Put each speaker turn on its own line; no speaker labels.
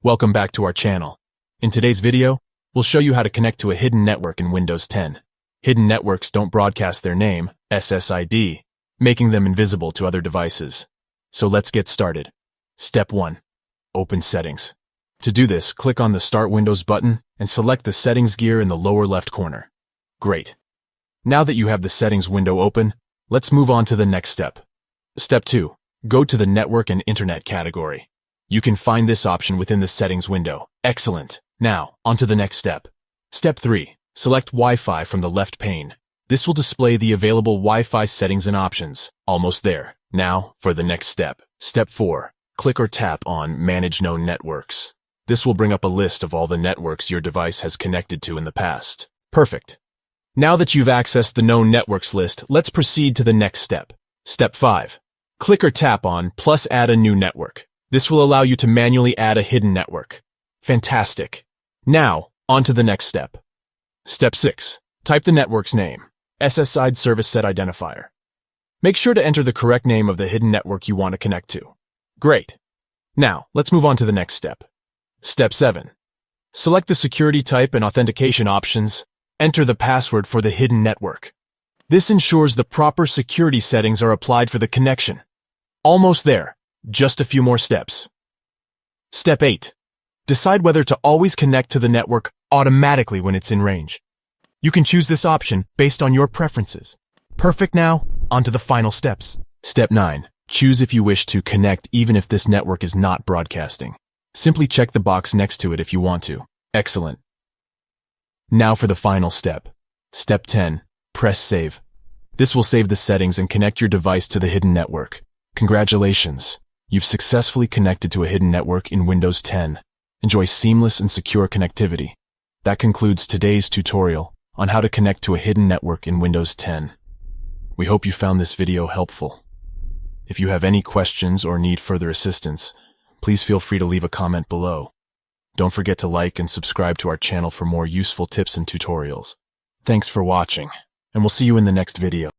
Welcome back to our channel. In today's video, we'll show you how to connect to a hidden network in Windows 10. Hidden networks don't broadcast their name, SSID, making them invisible to other devices. So let's get started. Step 1. Open Settings. To do this, click on the Start Windows button and select the Settings gear in the lower left corner. Great. Now that you have the Settings window open, let's move on to the next step. Step 2. Go to the Network and Internet category. You can find this option within the Settings window. Excellent. Now, on to the next step. Step 3. Select Wi-Fi from the left pane. This will display the available Wi-Fi settings and options. Almost there. Now, for the next step. Step 4. Click or tap on Manage Known Networks. This will bring up a list of all the networks your device has connected to in the past. Perfect. Now that you've accessed the known networks list, let's proceed to the next step. Step 5. Click or tap on plus add a new network. This will allow you to manually add a hidden network. Fantastic. Now, on to the next step. Step 6. Type the network's name, SSID service set identifier. Make sure to enter the correct name of the hidden network you want to connect to. Great. Now, let's move on to the next step. Step 7. Select the security type and authentication options. Enter the password for the hidden network. This ensures the proper security settings are applied for the connection. Almost there. Just a few more steps. Step 8. Decide whether to always connect to the network automatically when it's in range. You can choose this option based on your preferences. Perfect. Now, on to the final steps. Step 9. Choose if you wish to connect even if this network is not broadcasting. Simply check the box next to it if you want to. Excellent. Now for the final step. Step 10. Press Save. This will save the settings and connect your device to the hidden network. Congratulations. You've successfully connected to a hidden network in Windows 10. Enjoy seamless and secure connectivity. That concludes today's tutorial on how to connect to a hidden network in Windows 10. We hope you found this video helpful. If you have any questions or need further assistance, please feel free to leave a comment below. Don't forget to like and subscribe to our channel for more useful tips and tutorials. Thanks for watching, and we'll see you in the next video.